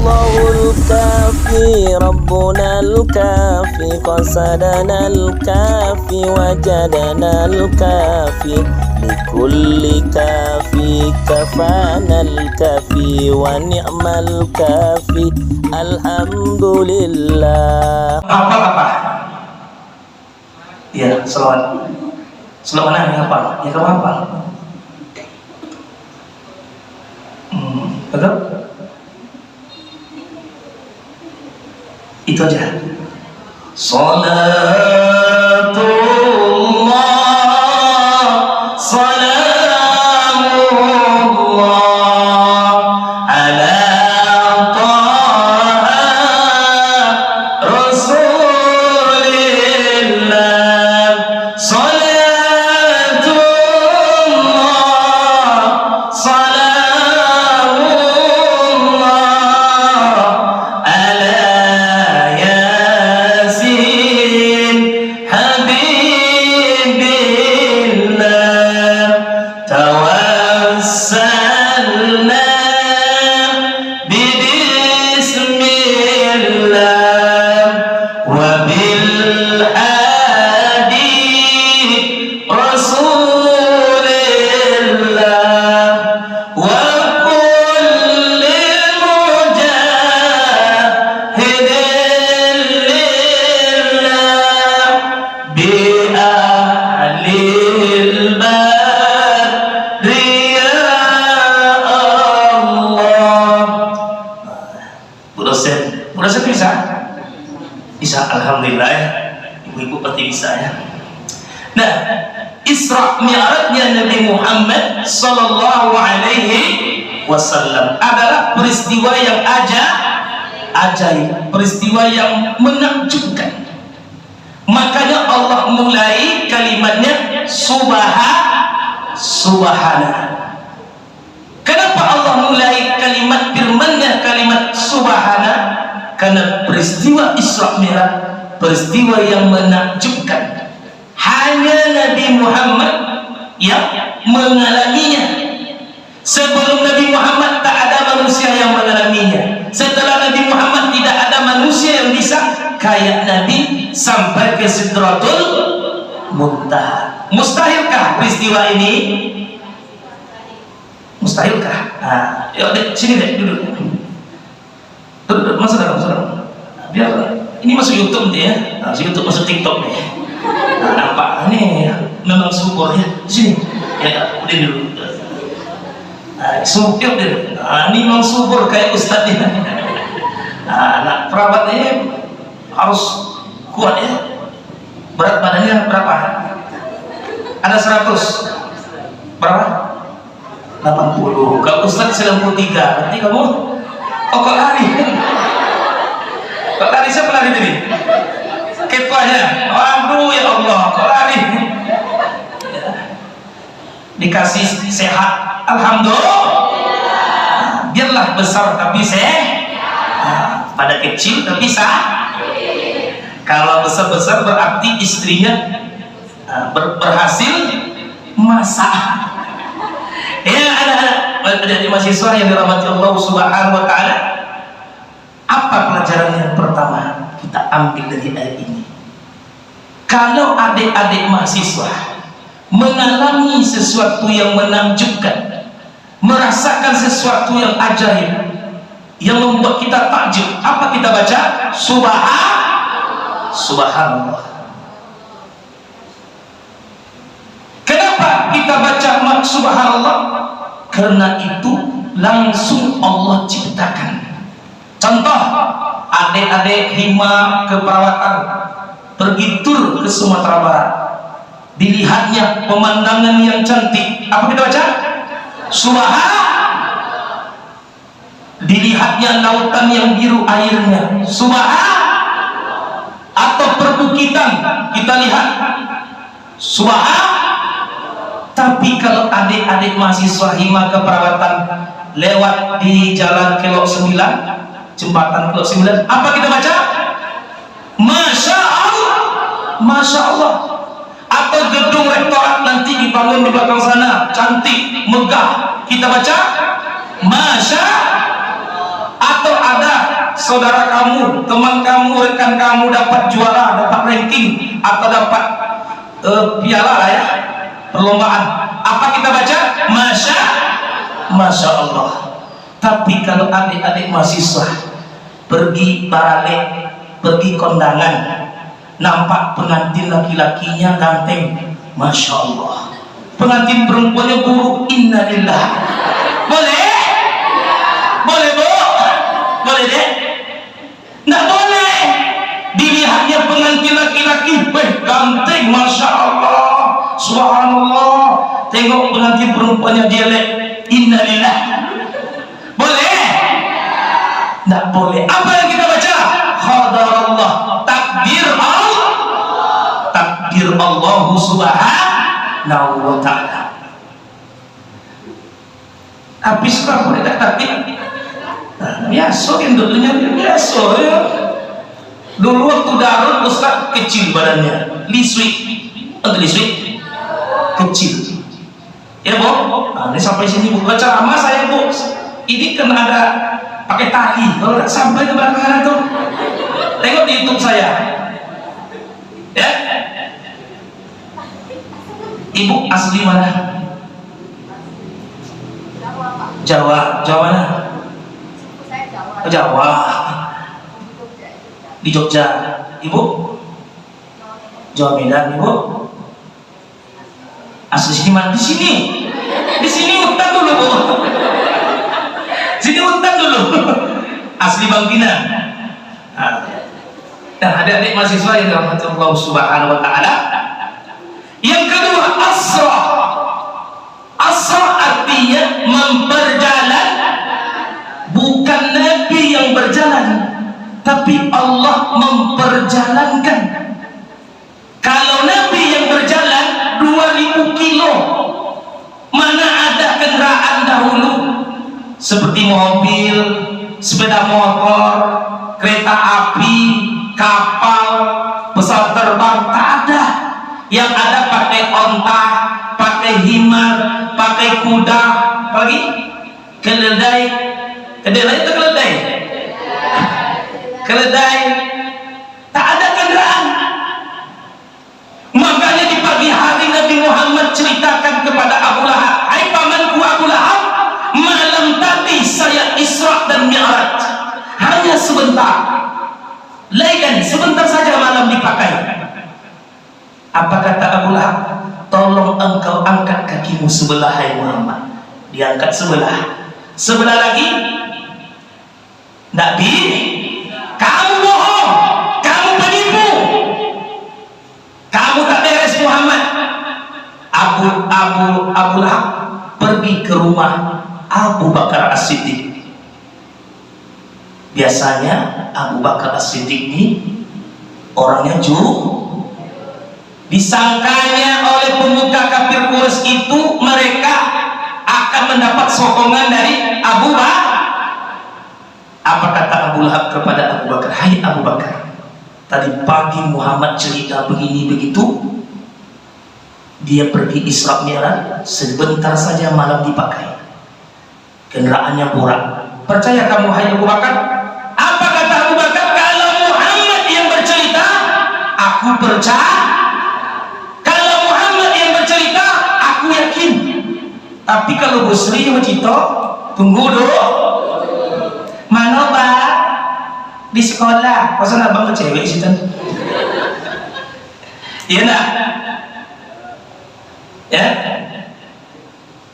Allahul kafi Rabbunal kafi qasadanal kafi wajadanal kafi likulli kafi kafanal kafi wa ni'mal kafi alhamdulillah. Apa? Ya, selawat. Selawat mana yang apa? Ya kamu apa? Betul? Itu aja. Salatullah salamullah ala taha rasulillah. Salatullah salamullah ala yasin habibillah. Tawassalna bismillah wa bil hadi rasulillah wa kulli mujahidin lillah bi ahlil badri ya Allah. Bu dosen bisa? Bisa, alhamdulillah ya. Ibu-ibu pasti bisa ya. Nah, Isra Mi'rajnya Nabi Muhammad sallallahu alaihi wasallam adalah peristiwa yang ajaib, peristiwa yang menakjubkan. Makanya Allah mulai kalimatnya subhana. Kenapa Allah mulai kalimat firman-Nya kalimat subhana? Karena peristiwa Isra Mi'raj peristiwa yang menakjubkan. Hanya Nabi Muhammad yang mengalaminya. Sebelum Nabi Muhammad tak ada manusia yang mengalaminya. Setelah Nabi Muhammad tidak ada manusia yang bisa kayak Nabi sampai ke Sidratul Muntaha. Mustahilkah peristiwa ini? Mustahilkah? Nah, yuk dek, sini dek, duduk. Duduk, masuk dalam. Biar ini masuk YouTube nih ya. Masuk YouTube, masuk TikTok nih. Nah, nampak ini memang subur ya. Sini. Ya, udah dulu. Subur deh. Ini memang subur kayak ustadz ya. Anak perawat ini harus kuat ya. Berat badannya berapa? Ada 100. Berapa? 80. Kalau ustadz 93. Berarti kamu kok lari? Kok lari? Siapa lari tadi? Ketuanya. Waduh ya Allah, kok lari? Dikasih sehat, alhamdulillah. Biarlah besar tapi sehat. Pada kecil tapi sah. Kalau besar-besar berarti istrinya berhasil masak. Ya, ada mahasiswa yang dirahmati Allah Subhanahu wa taala. Apa pelajaran yang pertama kita ambil dari ayat ini? Kalau adik-adik mahasiswa mengalami sesuatu yang menakjubkan, merasakan sesuatu yang ajaib, yang membuat kita takjub, apa kita baca? Subhanallah. Kenapa kita baca subhanallah? Karena itu langsung Allah ciptakan. Contoh, adik-adik hima keperawatan pergi tur ke Sumatera Barat, dilihatnya pemandangan yang cantik, apa kita baca? Dilihatnya lautan yang biru airnya, atau perbukitan kita lihat, Tapi kalau adik-adik mahasiswa hima keperawatan lewat di jalan Kelok 9, jembatan Kelok 9, apa kita baca? Masya Allah, Masya Allah. Atau gedung rektorat nanti dibangun di belakang sana, cantik, megah, kita baca Masya. Atau ada saudara kamu, teman kamu, rekan kamu dapat juara, dapat ranking atau dapat piala lah ya, perlombaan, apa kita baca? Masya Allah. Tapi kalau adik-adik mahasiswa pergi balik, pergi kondangan, nampak pengantin laki-lakinya ganteng, Masya Allah, pengantin perempuannya buruk, innalillah. Boleh? Boleh bu? Boleh deh? Nggak boleh. Dilihatnya pengantin laki-laki, ganteng, Masya Allah, subhanallah. Tengok pengantin perempuannya jelek, innalillah. Boleh? Nggak boleh. Apa yang kita baca? Qadarullah, takdir Allah, takdir Allah subhanahu wa ta'ala. Habis kau boleh tak takdir? Biasa kan dulunya, biasa ya. Dulu waktu Darul Ustaz kecil badannya, liswi, atau liswi kecil. Ya bu, nah, ini sampai sini bu, baca ceramah saya bu, ini kan ada pakai tali, kalau nggak sampai ke belakang tuh, tengok di YouTube saya, ya. Ibu asli mana? Jawa, Jawa mana? Jawa, di Jogja. Ibu? Jawa Medan, ibu? Asli sini mana? Di sini hutan dulu bu. Sini hutan dulu. Asli Bangkina. Dan adik-adik mahasiswa yang dirahmati Allah Subhanahu wa ta'ala. Yang kedua, asra. Asra artinya memperjalan. Bukan Nabi yang berjalan, tapi Allah memperjalankan. Kalau Nabi yang berjalan 2000 kilo, mana ada kendaraan dahulu seperti mobil, sepeda motor, kereta api, kapal, pesawat terbang, tak ada. Yang ada pakai onta, pakai himar, pakai kuda, apalagi keledai. Keledai itu keledai, keledai, tak ada kendaraan. Makanya di pagi hari Nabi Muhammad ceritakan kepada Abu Lahab, hai pamanku Abu Lahab, malam tadi saya Isra dan Mi'raj, hanya sebentar, lailan, sebentar saja malam dipakai. Apa kata Abu Lahab? Tolong engkau angkat kakimu sebelah, hai Muhammad. Diangkat sebelah, sebelah lagi. Nabi, kamu bohong, kamu penipu, kamu tak beres Muhammad. Abu Lahab pergi ke rumah Abu Bakar As-Siddiq. Biasanya Abu Bakar As-Siddiq ini orangnya jujur. Disangkanya oleh pemuka kafir Quraisy itu mereka akan mendapat sokongan dari Abu Bakar. Apa kata Abu Lahab kepada Abu Bakar? Hai Abu Bakar, tadi pagi Muhammad cerita begini begitu, dia pergi Isra Mi'raj, sebentar saja malam dipakai, kendaraannya murah. Percaya kamu hai Abu Bakar? Apa kata Abu Bakar? Kalau Muhammad yang bercerita, aku percaya. Kalau Muhammad yang bercerita, aku yakin. Tapi kalau Busri yang bercerita, tunggu dulu. Mana Pak? Di sekolah. Masa abang ke cewek sih kan? Iya enggak? Ya?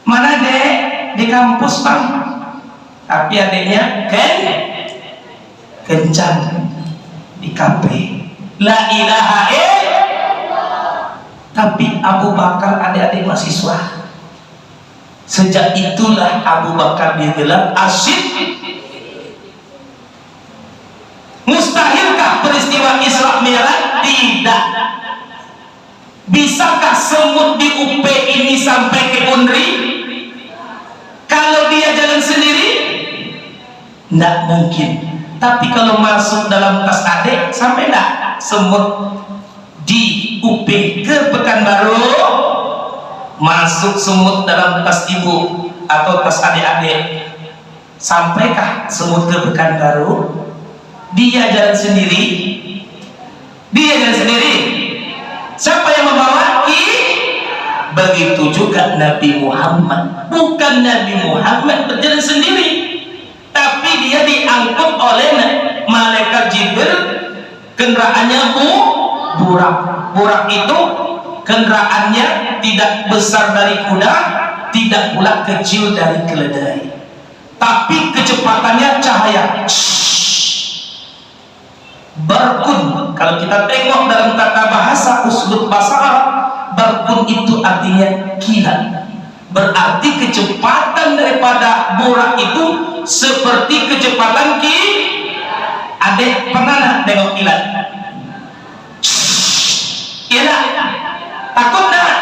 Mana dek? Di kampus Bang. Tapi adiknya kencang di kafe. La ilaha illallah. Tapi Abu Bakar adik-adik mahasiswa. Sejak itulah Abu Bakar digelar As-Siddiq. Mustahilkah peristiwa Isra Mi'raj? Tidak. Bisakah semut di UP ini sampai ke Unri? Kalau dia jalan sendiri? Tidak mungkin. Tapi kalau masuk dalam tas adik, sampai tidak semut di UP ke Pekanbaru? Masuk semut dalam tas ibu atau tas adik-adik, sampaikah semut ke Pekanbaru? Dia jalan sendiri. Dia jalan sendiri. Siapa yang membawa? Begitu juga Nabi Muhammad. Bukan Nabi Muhammad berjalan sendiri, tapi dia diangkut oleh malaikat Jibril. Kendaraannya burak. Burak itu kendaraannya tidak besar dari kuda, tidak pula kecil dari keledai, tapi kecepatannya cahaya. Barkun, kalau kita tengok dalam tata bahasa uslub bahasa Arab, barkun itu artinya kilat. Berarti kecepatan daripada burak itu seperti kecepatan Adek pernah nak tengok kilat? Kilat takut nak?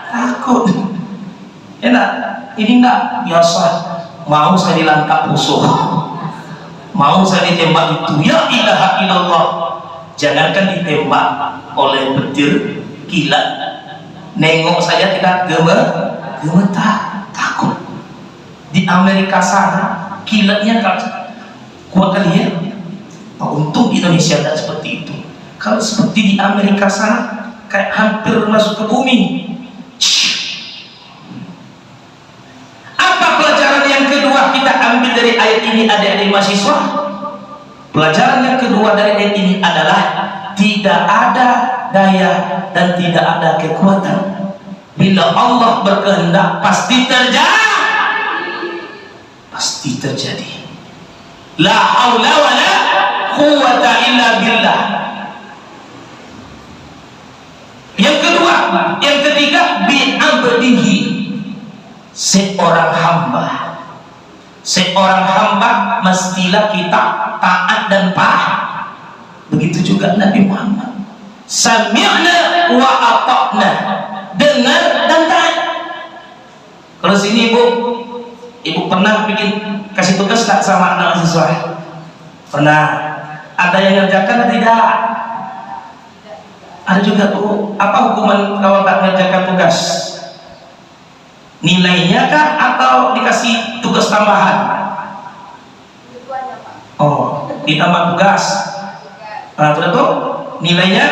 Takut. Enak. Ini enggak biasa. Mau saya dilangkap musuh, mau saya ditembak itu, ya ilaha illallah. Jangankan ditembak oleh petir, kilat, nengok saja kita gemetar, takut. Di Amerika sana kilatnya kuat kali ya. Untung di Indonesia tidak seperti itu. Kalau seperti di Amerika sana kayak hampir masuk ke bumi. Apa pelajaran yang kedua kita ambil dari ayat ini, adik-adik mahasiswa? Pelajaran yang kedua dari ayat ini adalah tidak ada daya dan tidak ada kekuatan. Bila Allah berkehendak pasti terjadi. Pasti terjadi. La haula wa la quwwata illa billah. Yang kedua, yang ketiga, bi'abdihi, seorang hamba. Seorang hamba mestilah kita taat dan paham. Begitu juga Nabi Muhammad. Sami'na wa ata'na, dengar dan taat. Kalau sini ibu pernah kasih tugas tak sama anak mahasiswa? Pernah. Ada yang ngerjakan atau tidak? Ada juga tuh. Apa hukuman kalau tak mengerjakan tugas? Nilainya kah atau dikasih tugas tambahan? Oh, ditambah tugas. Nah, sudah tuh nilainya?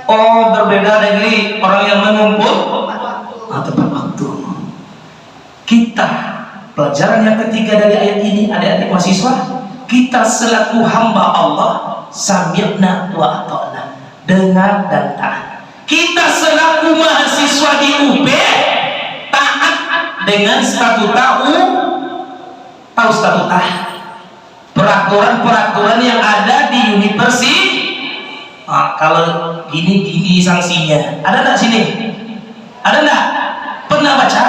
Oh, berbeda dari orang yang mengumpul tepat waktu. Kita, pelajaran yang ketiga dari ayat ini, adik-adik mahasiswa, kita selaku hamba Allah, sami'na wa ata'na, dengar dan taat. Kita selaku mahasiswa di UB, taat dengan statuta tahu statuta, peraturan-peraturan yang ada di universitas. Kalau gini sanksinya ada nggak sini? Ada nggak? Pernah baca?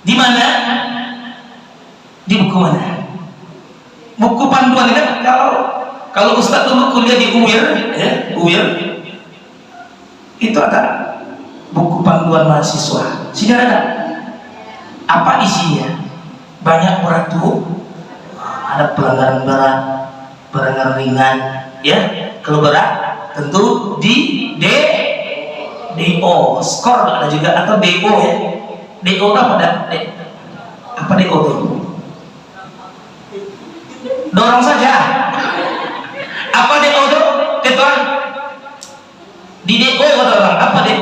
Di mana? Di buku mana? Buku panduan kan? Kalau Ustadz dulu kuliah di UIR, itu ada buku panduan mahasiswa. Sini ada? Apa isinya? Banyak peraturan. Ada pelanggaran berat, pelanggaran ringan, ya. Kalau berat tentu di DO, skor ada juga, atau DO ya. DO apa apa DO tuh? Dorong saja. Apa DO tuh? Ketua di DO kata orang. Apa DO